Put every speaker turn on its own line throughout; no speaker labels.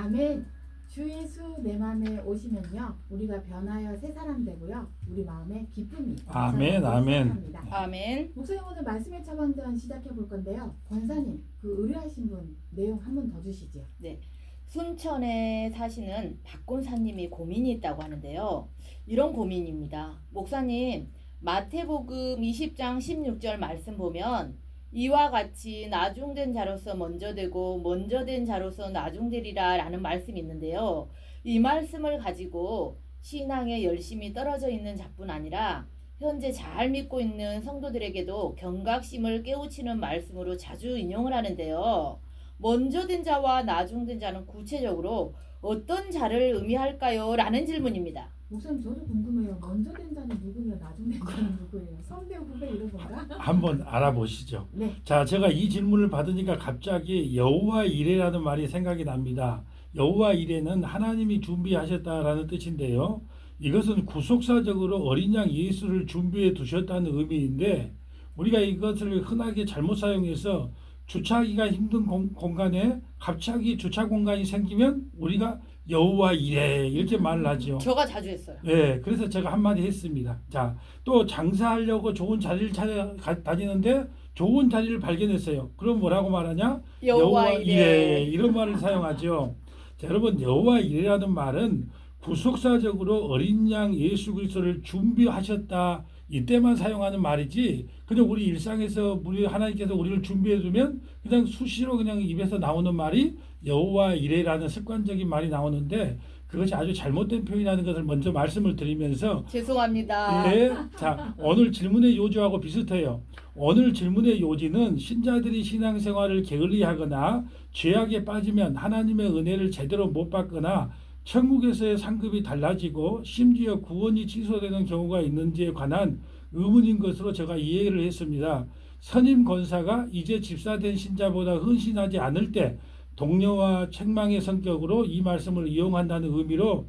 아멘. 주 예수 내 마음에 오시면요, 우리가 변하여 새 사람 되고요, 우리 마음에 기쁨이
아멘, 아멘.
합니다.
아멘.
목사님, 오늘 말씀의 차방전 시작해 볼 건데요. 권사님, 그 의뢰하신 분 내용 한 번 더 주시죠.
네. 순천에 사시는 박권사님이 고민이 있다고 하는데요. 이런 고민입니다. 목사님, 마태복음 20장 16절 말씀 보면 이와 같이 나중된 자로서 먼저 되고 먼저 된 자로서 나중되리라 라는 말씀이 있는데요. 이 말씀을 가지고 신앙에 열심히 떨어져 있는 자뿐 아니라 현재 잘 믿고 있는 성도들에게도 경각심을 깨우치는 말씀으로 자주 인용을 하는데요. 먼저 된 자와 나중된 자는 구체적으로 어떤 자를 의미할까요? 라는 질문입니다.
목사님, 저도 궁금해요. 먼저 된 자는 누구며 나중 된 자는 누구예요? 선배, 후배 이런 건가?
한번 알아보시죠.
네.
자, 제가 이 질문을 받으니까 갑자기 여호와 이레라는 말이 생각이 납니다. 여호와 이레는 하나님이 준비하셨다라는 뜻인데요. 이것은 구속사적으로 어린 양 예수를 준비해 두셨다는 의미인데, 우리가 이것을 흔하게 잘못 사용해서 주차하기가 힘든 공간에 갑자기 주차 공간이 생기면 우리가 여호와 이레 이렇게 말을 하죠.
저가 자주 했어요.
예, 그래서 제가 한마디 했습니다. 자, 또 장사하려고 좋은 자리를 찾아 다니는데 좋은 자리를 발견했어요. 그럼 뭐라고 말하냐?
여호와 이레.
이런 말을 사용하죠. 자, 여러분, 여호와 이레라는 말은 구속사적으로 어린 양 예수 그리스도를 준비하셨다, 이때만 사용하는 말이지, 그냥 우리 일상에서 우리 하나님께서 우리를 준비해 두면 그냥 수시로 그냥 입에서 나오는 말이 여호와 이레라는 습관적인 말이 나오는데, 그것이 아주 잘못된 표현이라는 것을 먼저 말씀을 드리면서,
죄송합니다.
네, 자, 오늘 질문의 요지하고 비슷해요. 오늘 질문의 요지는 신자들이 신앙생활을 게을리하거나 죄악에 빠지면 하나님의 은혜를 제대로 못 받거나 천국에서의 상급이 달라지고 심지어 구원이 취소되는 경우가 있는지에 관한 의문인 것으로 제가 이해를 했습니다. 선임 권사가 이제 집사된 신자보다 헌신하지 않을 때 동료와 책망의 성격으로 이 말씀을 이용한다는 의미로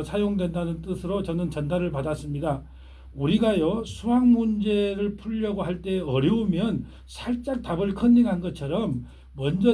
사용된다는 뜻으로 저는 전달을 받았습니다. 우리가요, 수학 문제를 풀려고 할 때 어려우면 살짝 답을 컨닝한 것처럼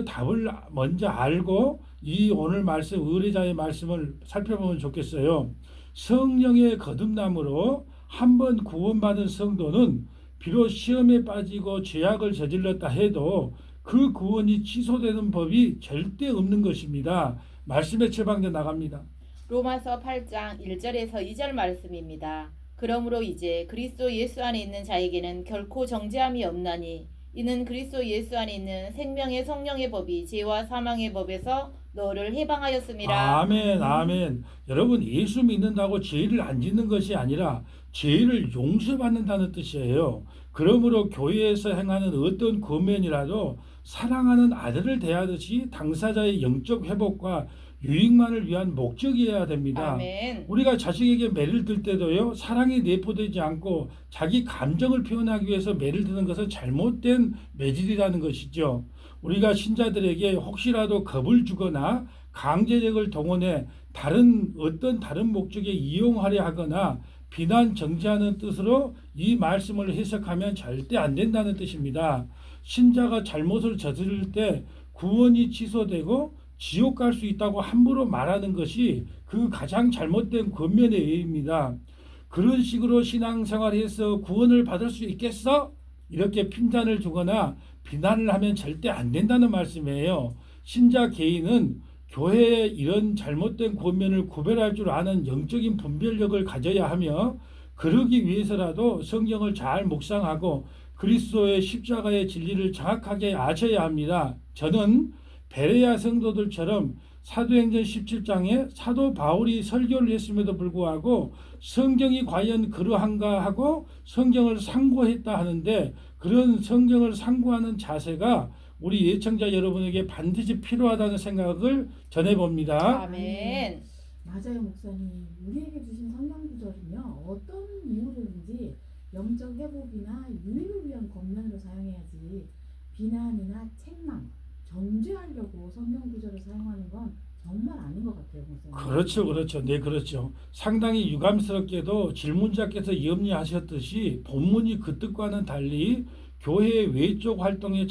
답을 먼저 알고 이 오늘 말씀, 의뢰자의 말씀을 살펴보면 좋겠어요. 성령의 거듭남으로 한번 구원받은 성도는 비록 시험에 빠지고 죄악을 저질렀다 해도 그 구원이 취소되는 법이 절대 없는 것입니다. 말씀의 처방전 나갑니다.
로마서 8장 1절에서 2절 말씀입니다. 그러므로 이제 그리스도 예수 안에 있는 자에게는 결코 정죄함이 없나니 이는 그리스도 예수 안에 있는 생명의 성령의 법이 죄와 사망의 법에서 너를 해방하였음이라.
아멘, 아멘. 여러분, 예수 믿는다고 죄를 안 짓는 것이 아니라 죄를 용서받는다는 뜻이에요. 그러므로 교회에서 행하는 어떤 권면이라도 사랑하는 아들을 대하듯이 당사자의 영적 회복과 유익만을 위한 목적이어야 됩니다.
아멘.
우리가 자식에게 매를 들 때도요, 사랑이 내포되지 않고 자기 감정을 표현하기 위해서 매를 드는 것은 잘못된 매질이라는 것이죠. 우리가 신자들에게 혹시라도 겁을 주거나 강제력을 동원해 어떤 다른 목적에 이용하려 하거나 비난 정지하는 뜻으로 이 말씀을 해석하면 절대 안 된다는 뜻입니다. 신자가 잘못을 저지를 때 구원이 취소되고 지옥 갈 수 있다고 함부로 말하는 것이 그 가장 잘못된 권면의 예입니다. 그런 식으로 신앙생활에서 구원을 받을 수 있겠어? 이렇게 핀잔을 주거나 비난을 하면 절대 안 된다는 말씀이에요. 신자 개인은 교회의 이런 잘못된 권면을 구별할 줄 아는 영적인 분별력을 가져야 하며, 그러기 위해서라도 성경을 잘 묵상하고 그리스도의 십자가의 진리를 정확하게 아셔야 합니다. 저는 베레아 성도들처럼 사도행전 17장에 사도 바울이 설교를 했음에도 불구하고 성경이 과연 그러한가 하고 성경을 상고했다 하는데, 그런 성경을 상고하는 자세가 우리 예청자 여러분에게 반드시 필요하다는 생각을 전해봅니다.
아멘.
맞아요, 목사님. 우리에게 주신 성경 구절은요, 어떤 이유로든지 영적 회복이나 유익을 위한 권면으로 사용해야지 비난이나 책망, 정죄하려고 성경 구절을 사용하는 건 정말 아닌 것 같아요, 목사님.
그렇죠, 그렇죠. 네, 그렇죠. 상당히 유감스럽게도 질문자께서 염려하셨듯이 본문이 그 뜻과는 달리 교회 외적 활동에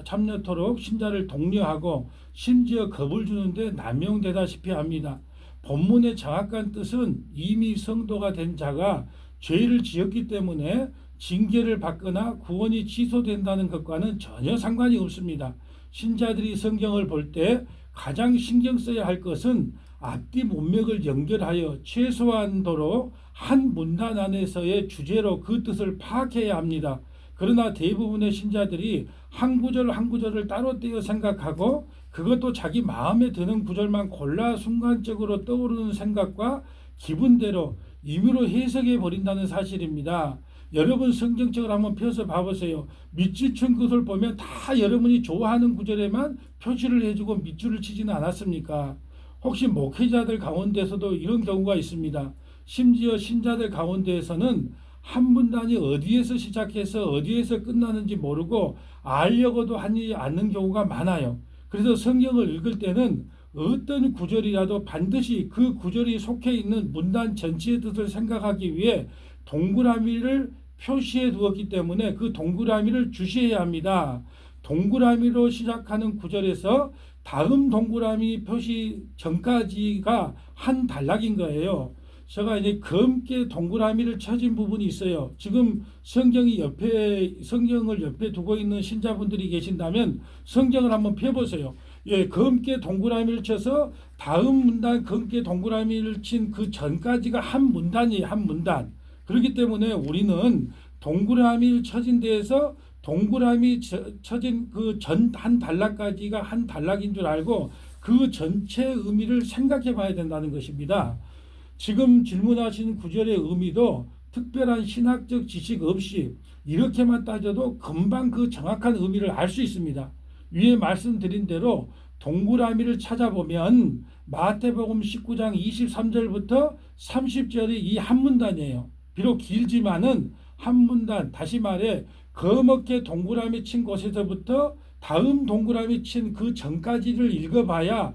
참여토록 신자를 독려하고 심지어 겁을 주는데 남용되다시피 합니다. 본문의 정확한 뜻은 이미 성도가 된 자가 죄를 지었기 때문에 징계를 받거나 구원이 취소된다는 것과는 전혀 상관이 없습니다. 신자들이 성경을 볼 때 가장 신경 써야 할 것은 앞뒤 문맥을 연결하여 최소한도로 한 문단 안에서의 주제로 그 뜻을 파악해야 합니다. 그러나 대부분의 신자들이 한 구절 한 구절을 따로 떼어 생각하고 그것도 자기 마음에 드는 구절만 골라 순간적으로 떠오르는 생각과 기분대로 임의로 해석해 버린다는 사실입니다. 여러분 성경책을 한번 펴서 봐보세요. 밑줄 친 것을 보면 다 여러분이 좋아하는 구절에만 표시를 해주고 밑줄을 치지는 않았습니까? 혹시 목회자들 가운데서도 이런 경우가 있습니다. 심지어 신자들 가운데에서는 한 문단이 어디에서 시작해서 어디에서 끝나는지 모르고 알려고도 하지 않는 경우가 많아요. 그래서 성경을 읽을 때는 어떤 구절이라도 반드시 그 구절이 속해 있는 문단 전체의 뜻을 생각하기 위해 동그라미를 표시해 두었기 때문에 그 동그라미를 주시해야 합니다. 동그라미로 시작하는 구절에서 다음 동그라미 표시 전까지가 한 단락인 거예요. 제가 이제 검게 동그라미를 쳐진 부분이 있어요. 지금 성경을 옆에 두고 있는 신자분들이 계신다면 성경을 한번 펴보세요. 예, 검게 동그라미를 쳐서 다음 문단 검게 동그라미를 친 그 전까지가 한 문단이에요. 한 문단. 그렇기 때문에 우리는 동그라미를 쳐진 데에서 동그라미 쳐진 그 전 한 단락까지가 한 단락인 줄 알고 그 전체 의미를 생각해 봐야 된다는 것입니다. 지금 질문하신 구절의 의미도 특별한 신학적 지식 없이 이렇게만 따져도 금방 그 정확한 의미를 알 수 있습니다. 위에 말씀드린 대로 동그라미를 찾아보면 마태복음 19장 23절부터 30절이 이 한 문단이에요. 비록 길지만은 한 문단, 다시 말해 거먹게 동그라미 친 곳에서부터 다음 동그라미 친 그 전까지를 읽어봐야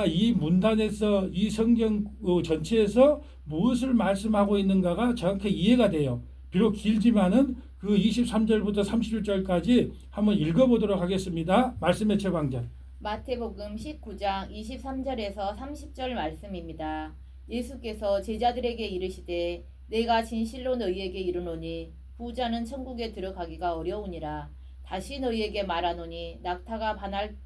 이 문단에서 이 성경 전체에서 무엇을 말씀하고 있는가가 정확히 이해가 돼요. 비록 길지만은 그 23절부터 31절까지 한번 읽어보도록 하겠습니다. 말씀의 최강절.
마태복음 19장 23절에서 30절 말씀입니다. 예수께서 제자들에게 이르시되 내가 진실로 너희에게 이르노니 부자는 천국에 들어가기가 어려우니라. 다시 너희에게 말하노니 낙타가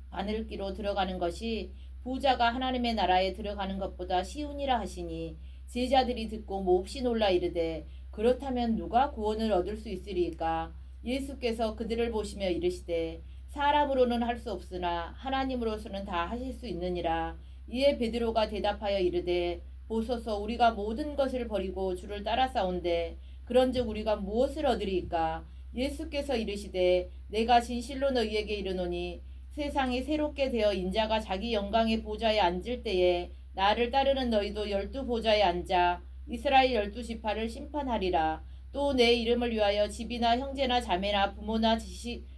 바늘기로 들어가는 것이 부자가 하나님의 나라에 들어가는 것보다 쉬우니라 하시니 제자들이 듣고 몹시 놀라 이르되 그렇다면 누가 구원을 얻을 수 있으리까? 예수께서 그들을 보시며 이르시되 사람으로는 할 수 없으나 하나님으로서는 다 하실 수 있느니라. 이에 베드로가 대답하여 이르되 보소서 우리가 모든 것을 버리고 주를 따라싸온데 그런즉 우리가 무엇을 얻으리까? 예수께서 이르시되 내가 진실로 너희에게 이르노니 세상이 새롭게 되어 인자가 자기 영광의 보좌에 앉을 때에 나를 따르는 너희도 12 보좌에 앉아 이스라엘 12지파를 심판하리라. 또 내 이름을 위하여 집이나 형제나 자매나 부모나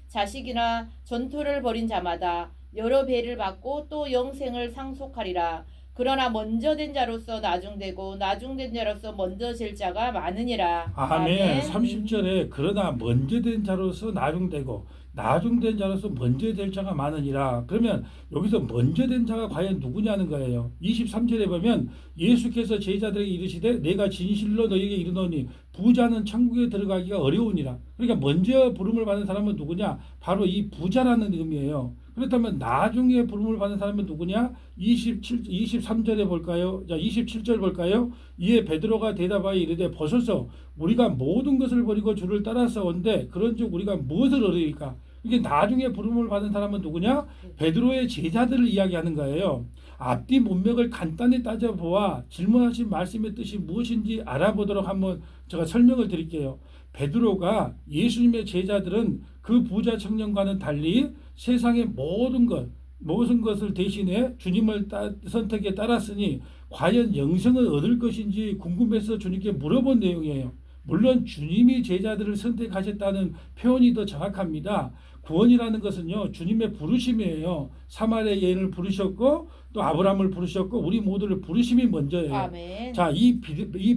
자식이나 전토를 벌인 자마다 여러 배를 받고 또 영생을 상속하리라. 그러나 먼저 된 자로서 나중되고 나중된 자로서 먼저 질 자가 많으니라.
아멘. 30절에 그러나 먼저 된 자로서 나중되고 나중된 자로서 먼저 될 자가 많으니라. 그러면 여기서 먼저 된 자가 과연 누구냐는 거예요. 23절에 보면 예수께서 제자들에게 이르시되 내가 진실로 너희에게 이르노니 부자는 천국에 들어가기가 어려우니라. 그러니까 먼저 부름을 받는 사람은 누구냐? 바로 이 부자라는 의미예요. 그렇다면 나중에 부름을 받는 사람은 누구냐? 23절에 볼까요? 자, 27절 볼까요? 이에 베드로가 대답하여 이르되 보소서 우리가 모든 것을 버리고 주를 따라서온데 그런즉 우리가 무엇을 얻으리까? 이게 나중에 부름을 받은 사람은 누구냐? 베드로의 제자들을 이야기하는 거예요. 앞뒤 문맥을 간단히 따져보아 질문하신 말씀의 뜻이 무엇인지 알아보도록 한번 제가 설명을 드릴게요. 베드로가 예수님의 제자들은 그 부자 청년과는 달리 세상의 모든 것을 대신해 주님을 선택에 따랐으니 과연 영생을 얻을 것인지 궁금해서 주님께 물어본 내용이에요. 물론 주님이 제자들을 선택하셨다는 표현이 더 정확합니다. 구원이라는 것은요 주님의 부르심이에요. 사마리아 여인을 부르셨고 또 아브라함을 부르셨고 우리 모두를 부르심이 먼저예요.
아멘.
자, 이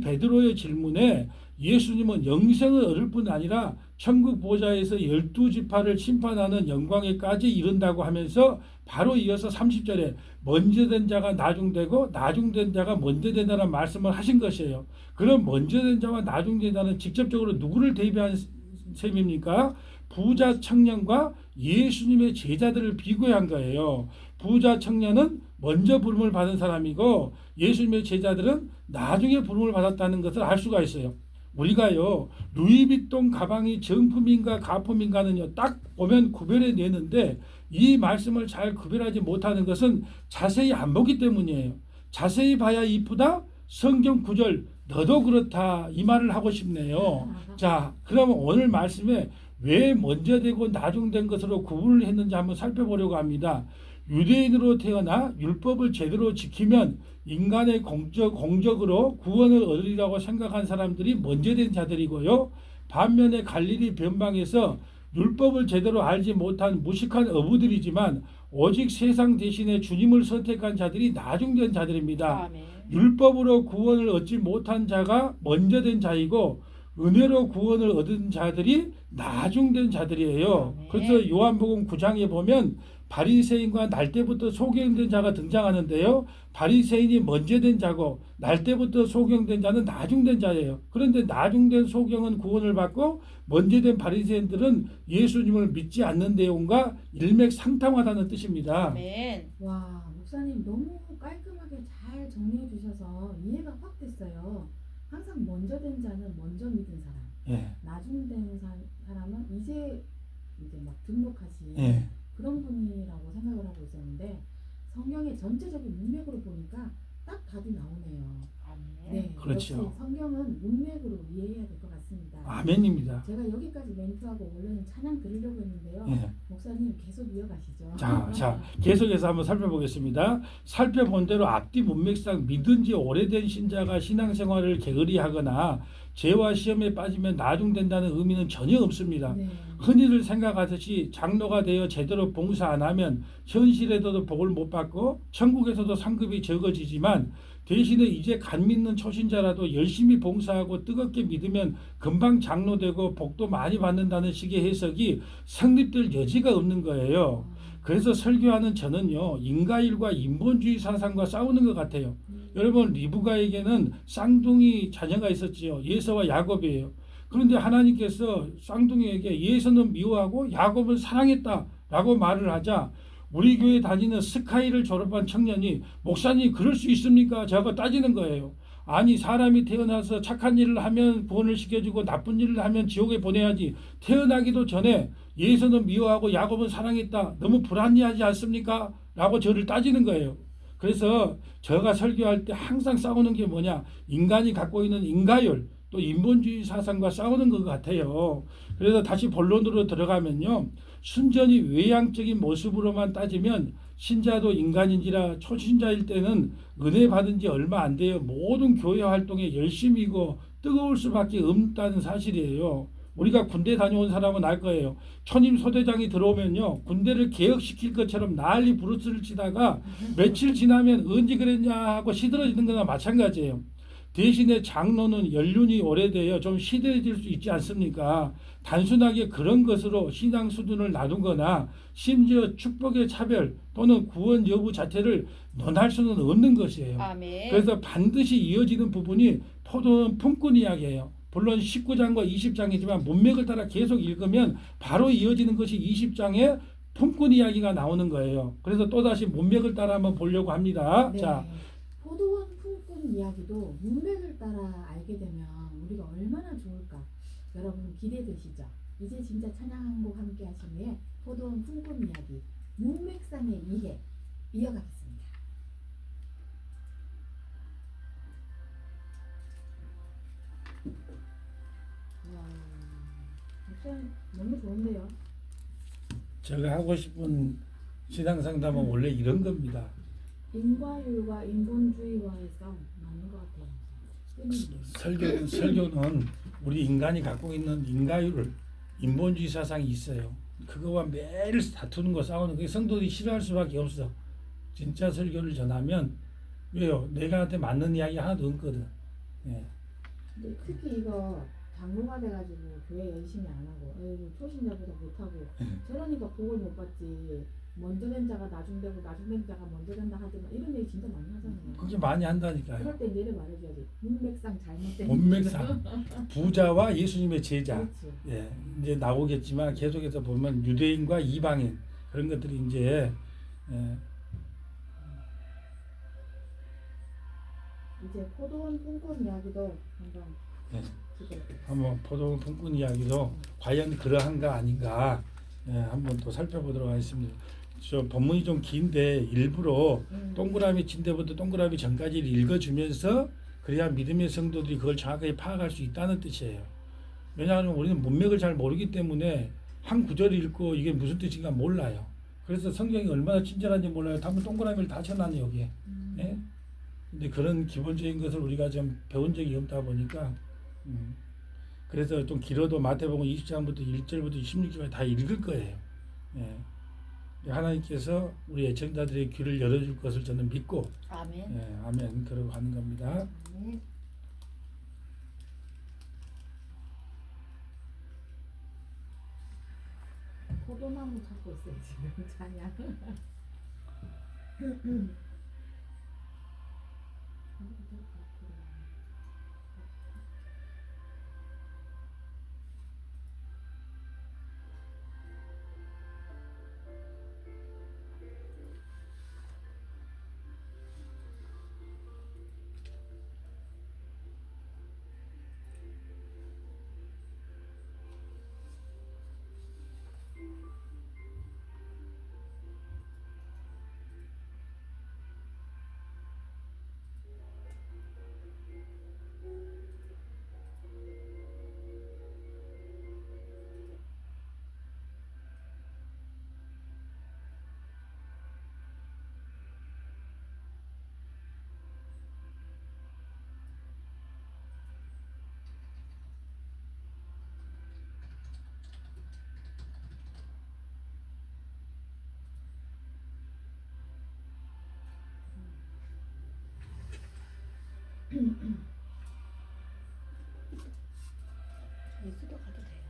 베드로의 질문에 예수님은 영생을 얻을 뿐 아니라 천국 보좌에서 12지파를 심판하는 영광에까지 이른다고 하면서 바로 이어서 30절에 먼저 된 자가 나중되고 나중된 자가 먼저 된다는 말씀을 하신 것이에요. 그럼 먼저 된 자와 나중된 자는 직접적으로 누구를 대비한 셈입니까? 부자 청년과 예수님의 제자들을 비교한 거예요. 부자 청년은 먼저 부름을 받은 사람이고 예수님의 제자들은 나중에 부름을 받았다는 것을 알 수가 있어요. 우리가요 루이비통 가방이 정품인가 가품인가는요 딱 보면 구별해 내는데 이 말씀을 잘 구별하지 못하는 것은 자세히 안 보기 때문이에요. 자세히 봐야 이쁘다. 성경 구절 너도 그렇다 이 말을 하고 싶네요. 자, 그러면 오늘 말씀에 왜 먼저 되고 나중된 것으로 구분을 했는지 한번 살펴보려고 합니다. 유대인으로 태어나 율법을 제대로 지키면 인간의 공적으로 구원을 얻으리라고 생각한 사람들이 먼저 된 자들이고요. 반면에 갈릴리 변방에서 율법을 제대로 알지 못한 무식한 어부들이지만 오직 세상 대신에 주님을 선택한 자들이 나중된 자들입니다.
아멘.
율법으로 구원을 얻지 못한 자가 먼저 된 자이고 은혜로 구원을 얻은 자들이 나중된 자들이에요.
아멘.
그래서 요한복음 9장에 보면 바리새인과 날 때부터 소경된 자가 등장하는데요. 바리새인이 먼저 된 자고 날 때부터 소경된 자는 나중된 자예요. 그런데 나중된 소경은 구원을 받고 먼저 된 바리새인들은 예수님을 믿지 않는 내용과 일맥상통하다는 뜻입니다.
아멘.
와, 목사님 너무 깔끔하게 잘 정리해 주셔서 이해가 확 됐어요. 항상 먼저 된 자는 먼저 믿은 사람,
예.
나중된 사람은 이제 막 등록하신
예.
그런 분이라고 생각을 하고 있었는데 성경의 전체적인 문맥으로 보니까 딱 답이 나오네요.
아멘.
네,
그렇죠.
역시 성경은 문맥으로 이해해야 될 것 같습니다.
아멘입니다.
제가 여기까지 멘트하고 원래는 찬양 드리려고 했는데요.
예.
목사님 계속 이어가시죠.
자, 계속해서 한번 살펴보겠습니다. 살펴본 대로 앞뒤 문맥상 믿은 지 오래된 신자가 신앙생활을 게으리하거나 죄와 시험에 빠지면 나중된다는 의미는 전혀 없습니다.
네.
흔히들 생각하듯이 장로가 되어 제대로 봉사 안 하면 현실에서도 복을 못 받고 천국에서도 상급이 적어지지만 대신에 이제 간 믿는 초신자라도 열심히 봉사하고 뜨겁게 믿으면 금방 장로되고 복도 많이 받는다는 식의 해석이 성립될 여지가 없는 거예요. 그래서 설교하는 저는요 인과일과 인본주의 사상과 싸우는 것 같아요. 여러분 리브가에게는 쌍둥이 자녀가 있었지요. 예서와 야곱이에요. 그런데 하나님께서 쌍둥이에게 예서는 미워하고 야곱은 사랑했다라고 말을 하자 우리 교회 다니는 스카이를 졸업한 청년이 목사님 그럴 수 있습니까? 저하고 따지는 거예요. 아니 사람이 태어나서 착한 일을 하면 구원을 시켜주고 나쁜 일을 하면 지옥에 보내야지 태어나기도 전에 예서는 미워하고 야곱은 사랑했다. 너무 불합리하지 않습니까? 라고 저를 따지는 거예요. 그래서 제가 설교할 때 항상 싸우는 게 뭐냐 인간이 갖고 있는 인과율 또 인본주의 사상과 싸우는 것 같아요. 그래서 다시 본론으로 들어가면요. 순전히 외향적인 모습으로만 따지면 신자도 인간인지라 초신자일 때는 은혜 받은 지 얼마 안 돼요. 모든 교회 활동에 열심이고 뜨거울 수밖에 없다는 사실이에요. 우리가 군대 다녀온 사람은 알 거예요. 초임 소대장이 들어오면요. 군대를 개혁시킬 것처럼 난리 부르스를 치다가 며칠 지나면 언제 그랬냐 하고 시들어지는 거나 마찬가지예요. 대신에 장로는 연륜이 오래되어 좀 시들해질 수 있지 않습니까? 단순하게 그런 것으로 신앙 수준을 나누거나 심지어 축복의 차별 또는 구원 여부 자체를 논할 수는 없는 것이에요.
아멘.
그래서 반드시 이어지는 부분이 포도는 품꾼 이야기예요. 물론 19장과 20장이지만 문맥을 따라 계속 읽으면 바로 이어지는 것이 20장에 품꾼 이야기가 나오는 거예요. 그래서 또다시 문맥을 따라 한번 보려고 합니다.
네.
자,
포도원 품꾼 이야기도 문맥을 따라 알게 되면 우리가 얼마나 좋을까. 여러분 기대되시죠? 이제 진짜 찬양 한 곡 함께 하신 후에 포도원 품꾼 이야기 문맥상의 이해 이어가겠습니다. 진짜 너무 좋은데요.
제가 하고 싶은 신앙 상담은 원래 이런 겁니다.
인과율과 인본주의와의 싸움 맞는 것 같아요.
설교는 우리 인간이 갖고 있는 인과율, 인본주의 사상이 있어요. 그거와 매일 다투는 거 싸우는 거 성도들이 싫어할 수밖에 없어. 진짜 설교를 전하면 왜요? 내가한테 맞는 이야기 하나도 없거든. 예.
근데 특히 이거 장로가 돼가지고 교회 열심히 안 하고, 에이, 초신자보다 못하고, 저러니까 복을 못 받지. 먼저 된 자가 나중 되고 나중 된 자가 먼저 된다 하지만 이런 얘기 진짜 많이 하잖아요.
그렇게 많이 한다니까요.
그럴 땐 얘를 말해줘야지. 문맥상 잘못된.
문맥상 부자와 예수님의 제자.
그렇지.
예, 이제 나오겠지만 계속해서 보면 유대인과 이방인 그런 것들이 이제
이제 포도원 꿈꾼 이야기도 한번
예,
지금
한번 포도원 품꾼 이야기도 과연 그러한가 아닌가 한번 또 살펴보도록 하겠습니다. 저 본문이 좀 긴데 일부러 동그라미 친 데부터 동그라미 전까지를 읽어주면서 그래야 믿음의 성도들이 그걸 정확하게 파악할 수 있다는 뜻이에요. 왜냐하면 우리는 문맥을 잘 모르기 때문에 한 구절을 읽고 이게 무슨 뜻인가 몰라요. 그래서 성경이 얼마나 친절한지 몰라요. 한번 동그라미를 다 쳐놨네 여기에. 예? 근데 그런 기본적인 것을 우리가 좀 배운 적이 없다 보니까 그래서 좀 길어도 마태복음 20장부터 1절부터 16절까지 다 읽을 거예요. 예. 하나님께서 우리 애청자들의 귀를 열어줄 것을 저는 믿고
아멘.
예, 아멘 그러고 가는 겁니다.
아멘.
포도나무 찾고 있어요 지금 찬양.
예수도 가도 돼요.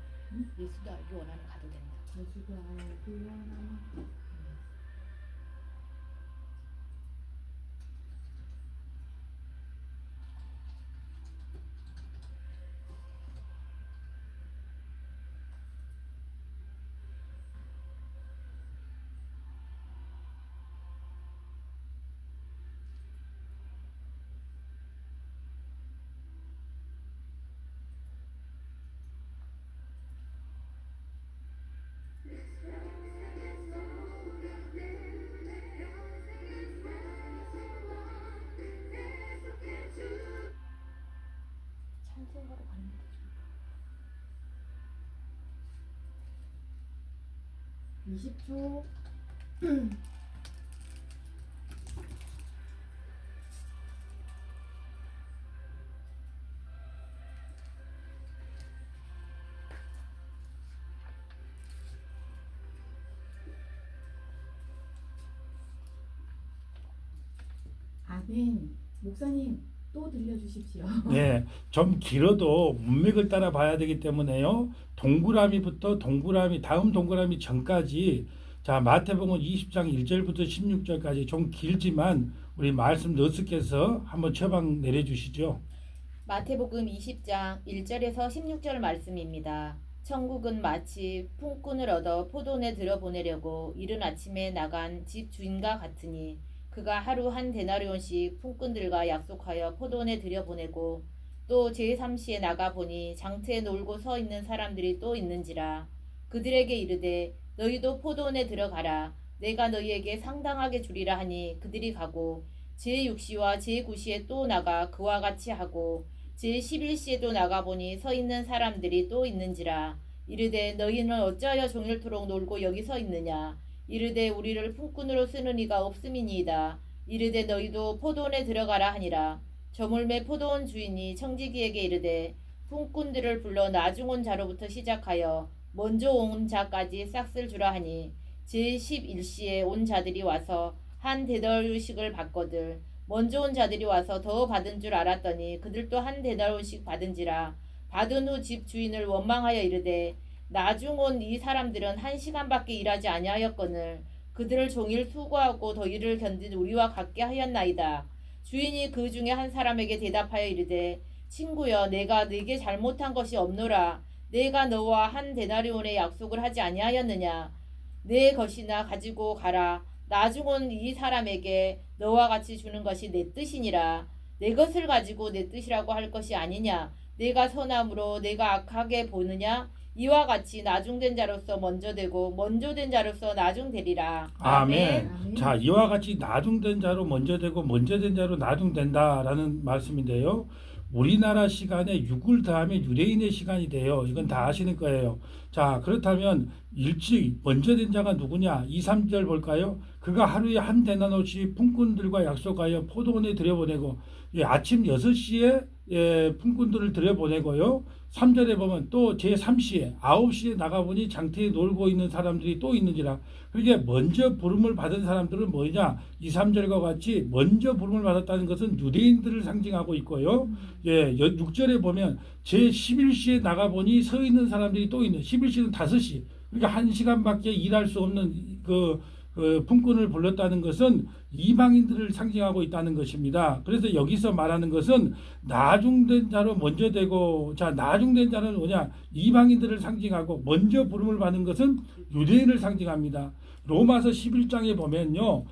예수도 알기 원하면 가도 된다.
예수도 알기 원하는.
찬송가로 가는 게 좋을까?
20초. 아멘. 목사님 또 들려주십시오.
네, 좀 길어도 문맥을 따라 봐야 되기 때문에요. 동그라미부터 동그라미 다음 동그라미 전까지 자 마태복음 20장 1절부터 16절까지 좀 길지만 우리 말씀 너스께서 한번 처방 내려주시죠.
마태복음 20장 1절에서 16절 말씀입니다. 천국은 마치 품꾼을 얻어 포도원에 들여보내려고 이른 아침에 나간 집 주인과 같으니 그가 하루 한 데나리온씩 품꾼들과 약속하여 포도원에 들여보내고 또 제3시에 나가보니 장터에 놀고 서 있는 사람들이 또 있는지라. 그들에게 이르되 너희도 포도원에 들어가라. 내가 너희에게 상당하게 주리라 하니 그들이 가고 제6시와 제9시에 또 나가 그와 같이 하고 제11시에도 나가보니 서 있는 사람들이 또 있는지라. 이르되 너희는 어찌하여 종일토록 놀고 여기 서 있느냐. 이르되 우리를 품꾼으로 쓰는 이가 없음이니이다. 이르되 너희도 포도원에 들어가라 하니라. 저물매 포도원 주인이 청지기에게 이르되 품꾼들을 불러 나중 온 자로부터 시작하여 먼저 온 자까지 싹쓸 주라 하니 제11시에 온 자들이 와서 한 데나리오씩을 받거들 먼저 온 자들이 와서 더 받은 줄 알았더니 그들도 한 데나리오씩 받은지라. 받은 후 집 주인을 원망하여 이르되 나중 온 이 사람들은 1시간밖에 일하지 아니하였거늘 그들을 종일 수고하고 더위를 견딘 우리와 같게 하였나이다. 주인이 그 중에 한 사람에게 대답하여 이르되 친구여 내가 네게 잘못한 것이 없노라. 내가 너와 한 데나리온의 약속을 하지 아니하였느냐. 내 것이나 가지고 가라. 나중 온 이 사람에게 너와 같이 주는 것이 내 뜻이니라. 내 것을 가지고 내 뜻이라고 할 것이 아니냐. 내가 선함으로 내가 악하게 보느냐. 이와 같이 나중된 자로서 먼저 되고 먼저 된 자로서 나중되리라.
아멘.
아멘.
자, 이와 같이 나중된 자로 먼저 되고 먼저 된 자로 나중된다라는 말씀인데요. 우리나라 시간에 6을 더하면 유대인의 시간이 돼요. 이건 다 아시는 거예요. 자, 그렇다면 일찍 먼저 된 자가 누구냐? 2, 3절 볼까요? 그가 하루에 한 데나리오씩 품꾼들과 약속하여 포도원에 들여보내고 아침 6시에 품꾼들을 들여보내고요. 3절에 보면 또 제3시에 9시에 나가보니 장터에 놀고 있는 사람들이 또 있는지라. 그러니까 먼저 부름을 받은 사람들은 뭐냐? 2, 3절과 같이 먼저 부름을 받았다는 것은 유대인들을 상징하고 있고요. 6절에 보면 제11시에 나가보니 서 있는 사람들이 또 있는 11시는 5시. 그러니까 1시간밖에 일할 수 없는 그 품꾼을 불렀다는 것은 이방인들을 상징하고 있다는 것입니다. 그래서 여기서 말하는 것은 나중된 자로 먼저 되고, 자, 나중된 자는 뭐냐? 이방인들을 상징하고 먼저 부름을 받는 것은 유대인을 상징합니다. 로마서 11장에 보면요.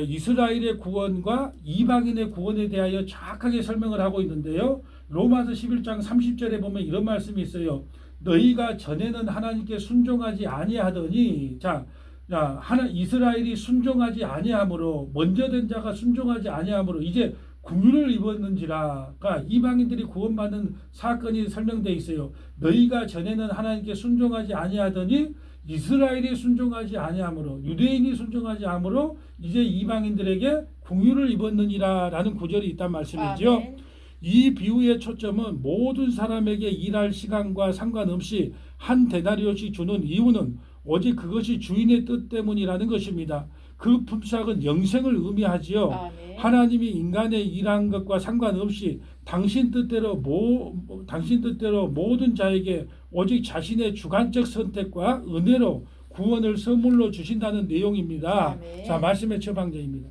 이스라엘의 구원과 이방인의 구원에 대하여 정확하게 설명을 하고 있는데요. 로마서 11장 30절에 보면 이런 말씀이 있어요. 너희가 전에는 하나님께 순종하지 아니하더니, 이스라엘이 순종하지 아니함으로 먼저 된 자가 순종하지 아니함으로 이제 긍휼을 입었는지라가 이방인들이 구원받는 사건이 설명되어 있어요. 너희가 전에는 하나님께 순종하지 아니하더니 이스라엘이 순종하지 아니함으로 유대인이 순종하지 아니함으로 이제 이방인들에게 긍휼을 입었느니라라는 구절이 있단 말씀이죠.
아멘.
이 비유의 초점은 모든 사람에게 일할 시간과 상관없이 한 데나리오씩 주는 이유는 오직 그것이 주인의 뜻 때문이라는 것입니다. 그 품삯은 영생을 의미하지요.
아멘.
하나님이 인간의 일한 것과 상관없이 당신 뜻대로 모든 자에게 오직 자신의 주관적 선택과 은혜로 구원을 선물로 주신다는 내용입니다.
아멘.
자, 말씀의 처방전입니다.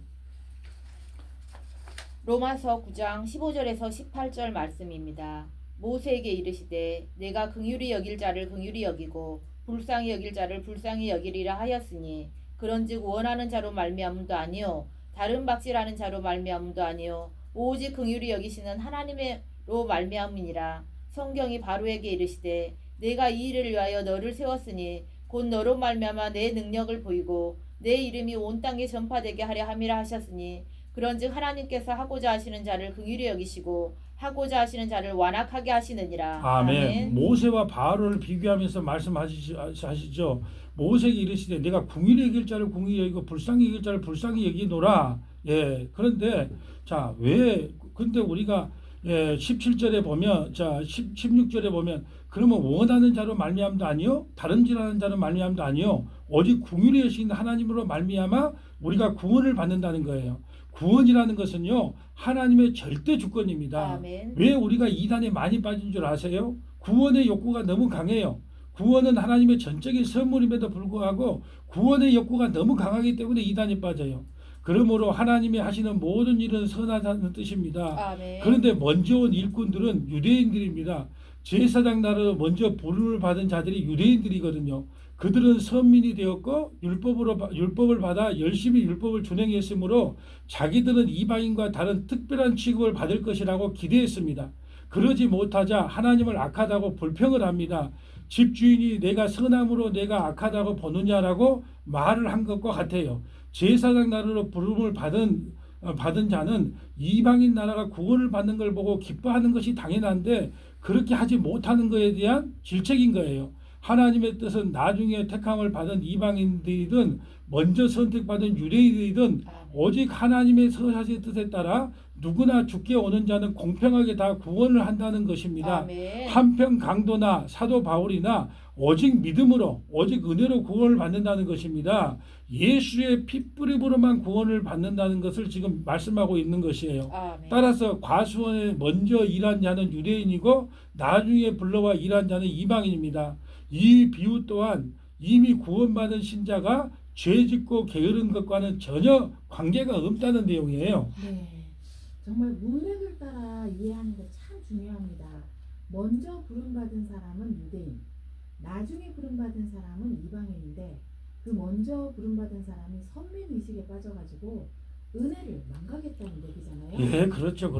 로마서 9장 15절에서 18절 말씀입니다. 모세에게 이르시되 내가 긍휼히 여길 자를 긍휼히 여기고 불쌍히 여길 자를 불쌍히 여기리라 하였으니 그런즉 원하는 자로 말미암음도 아니요 다른 박질하는 자로 말미암음도 아니요 오직 긍휼히 여기시는 하나님으로 말미암이니라. 성경이 바로에게 이르시되 내가 이 일을 위하여 너를 세웠으니 곧 너로 말미암아 내 능력을 보이고 내 이름이 온 땅에 전파되게 하려 함이라 하셨으니 그런즉 하나님께서 하고자 하시는 자를 긍휼히 여기시고 하고자 하시는 자를 완악하게 하시느니라.
아멘. 모세와 바로를 비교하면서 말씀하시죠. 모세에게 이르시되 내가 긍휼히 여길 자를 긍휼히 여기고 불쌍히 여길 자를 불쌍히 여기노라. 그런데 근데 우리가 17절에 보면 16절에 보면 그러면 원하는 자로 말미암도 아니요 다른 질하는 자로 말미암도 아니요 오직 긍휼히 여신 하나님으로 말미암아 우리가 구원을 받는다는 거예요. 구원이라는 것은요 하나님의 절대 주권입니다.
아멘.
왜 우리가 이단에 많이 빠진 줄 아세요? 구원의 욕구가 너무 강해요. 구원은 하나님의 전적인 선물임에도 불구하고 구원의 욕구가 너무 강하기 때문에 이단에 빠져요. 그러므로 하나님이 하시는 모든 일은 선하다는 뜻입니다.
아멘.
그런데 먼저 온 일꾼들은 유대인들입니다. 제사장 나라로 먼저 부름을 받은 자들이 유대인들이거든요. 그들은 선민이 되었고 율법을 받아 열심히 율법을 준행했으므로 자기들은 이방인과 다른 특별한 취급을 받을 것이라고 기대했습니다. 그러지 못하자 하나님을 악하다고 불평을 합니다. 집주인이 내가 선함으로 내가 악하다고 보느냐라고 말을 한 것과 같아요. 제사장 나라로 부름을 받은 자는 이방인 나라가 구원을 받는 걸 보고 기뻐하는 것이 당연한데 그렇게 하지 못하는 것에 대한 질책인 거예요. 하나님의 뜻은 나중에 택함을 받은 이방인들이든 먼저 선택받은 유대인들이든 오직 하나님의 선하신 뜻에 따라 누구나 죽게 오는 자는 공평하게 다 구원을 한다는 것입니다.
아멘.
한편 강도나 사도 바울이나 오직 믿음으로 오직 은혜로 구원을 받는다는 것입니다. 예수의 핏뿌림으로만 구원을 받는다는 것을 지금 말씀하고 있는 것이에요.
아멘.
따라서 과수원에 먼저 일한 자는 유대인이고 나중에 불러와 일한 자는 이방인입니다. 이 비유 또한 이미 구원받은 신자가 죄 짓고 게으른 것과는 전혀 관계가 없다는 내용이에요.
네, 정말 문맥을 따라 이해하는 게 참 중요합니다. 먼저 부름받은 사람은 유대인, 나중에 부름받은 사람은 이방인인데 그 먼저 부름받은 사람이 선민의식에 빠져가지고 은혜를 망각했다는 얘기잖아요.
예, 그렇죠.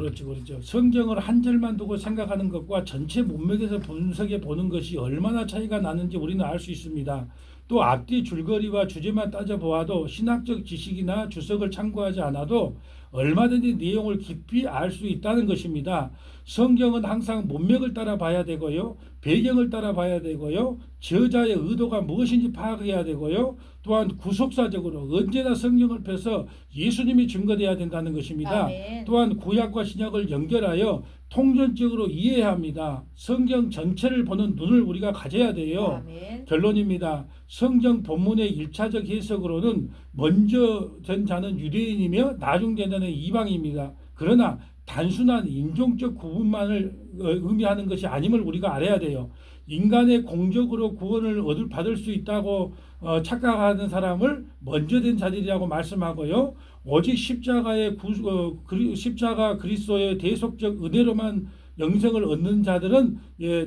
성경을 한 절만 두고 생각하는 것과 전체 문맥에서 분석해 보는 것이 얼마나 차이가 나는지 우리는 알 수 있습니다. 또 앞뒤 줄거리와 주제만 따져보아도 신학적 지식이나 주석을 참고하지 않아도 얼마든지 내용을 깊이 알 수 있다는 것입니다. 성경은 항상 문맥을 따라 봐야 되고요. 배경을 따라 봐야 되고요. 저자의 의도가 무엇인지 파악해야 되고요. 또한 구속사적으로 언제나 성경을 펴서 예수님이 증거되어야 된다는 것입니다.
아멘.
또한 구약과 신약을 연결하여 통전적으로 이해해야 합니다. 성경 전체를 보는 눈을 우리가 가져야 돼요.
아멘.
결론입니다. 성경 본문의 1차적 해석으로는 먼저 된 자는 유대인이며 나중 된 자는 이방인입니다. 그러나 단순한 인종적 구분만을 의미하는 것이 아님을 우리가 알아야 돼요. 인간의 공적으로 구원을 받을 수 있다고 착각하는 사람을 먼저 된 자들이라고 말씀하고요. 오직 십자가 그리스도의 대속적 은혜로만 영생을 얻는 자들은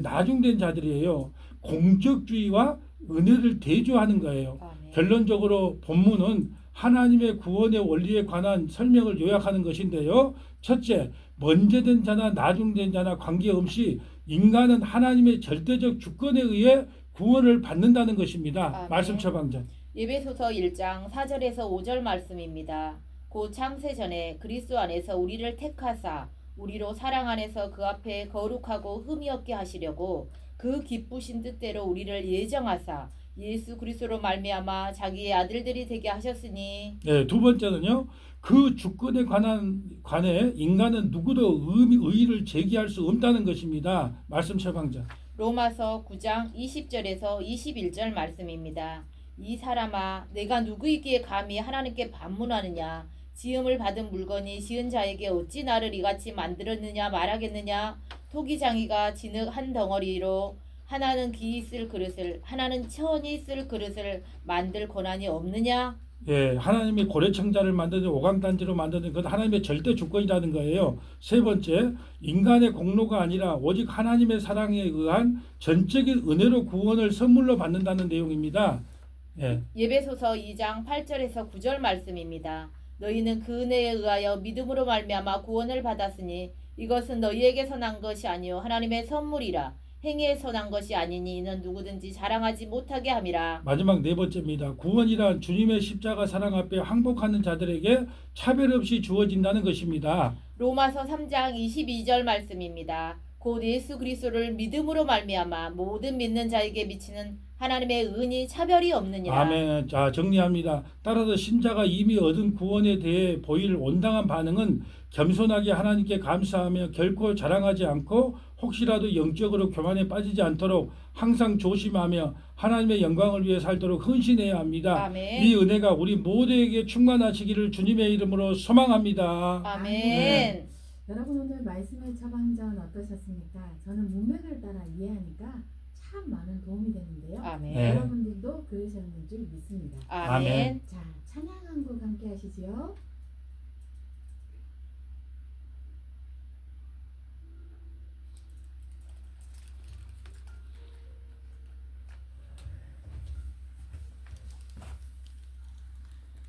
나중된 자들이에요. 공적주의와 은혜를 대조하는 거예요.
아멘.
결론적으로 본문은 하나님의 구원의 원리에 관한 설명을 요약하는 것인데요. 첫째, 먼저 된 자나 나중 된 자나 관계없이 인간은 하나님의 절대적 주권에 의해 구원을 받는다는 것입니다.
아멘.
말씀 처방전.
예배소서 1장 4절에서 5절 말씀입니다. 곧 창세전에 그리스도 안에서 우리를 택하사 우리로 사랑 안에서 그 앞에 거룩하고 흠이 없게 하시려고 그 기쁘신 뜻대로 우리를 예정하사 예수 그리스도로 말미암아 자기의 아들들이 되게 하셨으니.
네, 두 번째는요. 그 주권에 관해 인간은 누구도 의의를 제기할 수 없다는 것입니다. 말씀 처방전.
로마서 9장 20절에서 21절 말씀입니다. 이 사람아 내가 누구이기에 감히 하나님께 반문하느냐. 지음을 받은 물건이 지은 자에게 어찌 나를 이같이 만들었느냐 말하겠느냐. 토기장이가 진흙 한 덩어리로 하나는 기이 쓸 그릇을 하나는 천이 쓸 그릇을 만들 권한이 없느냐.
예, 하나님이 고래청자를 만드는 오강단지로 만드는 건 하나님의 절대 주권이라는 거예요. 세 번째, 인간의 공로가 아니라 오직 하나님의 사랑에 의한 전적인 은혜로 구원을 선물로 받는다는 내용입니다. 예.
예배소서 2장 8절에서 9절 말씀입니다. 너희는 그 은혜에 의하여 믿음으로 말미암아 구원을 받았으니 이것은 너희에게서 난 것이 아니요 하나님의 선물이라. 행위에서 난 것이 아니니 이는 누구든지 자랑하지 못하게 함이라.
마지막 네 번째입니다. 구원이란 주님의 십자가 사랑 앞에 항복하는 자들에게 차별 없이 주어진다는 것입니다.
로마서 3장 22절 말씀입니다. 곧 예수 그리스도를 믿음으로 말미암아 모든 믿는 자에게 미치는 하나님의 은이 차별이 없느니라.
아멘. 자, 정리합니다. 따라서 신자가 이미 얻은 구원에 대해 보일 온당한 반응은 겸손하게 하나님께 감사하며 결코 자랑하지 않고 혹시라도 영적으로 교만에 빠지지 않도록 항상 조심하며 하나님의 영광을 위해 살도록 헌신해야 합니다.
아멘.
이 은혜가 우리 모두에게 충만하시기를 주님의 이름으로 소망합니다.
아멘.
여러분 오늘 말씀의 처방전 어떠셨습니까? 저는 문맥을 따라 이해하니까 참 많은 도움이 되는데요.
아멘.
네.
여러분들도 그러셨는 줄 믿습니다.
아멘.
자, 찬양 한 곡 함께 하시죠.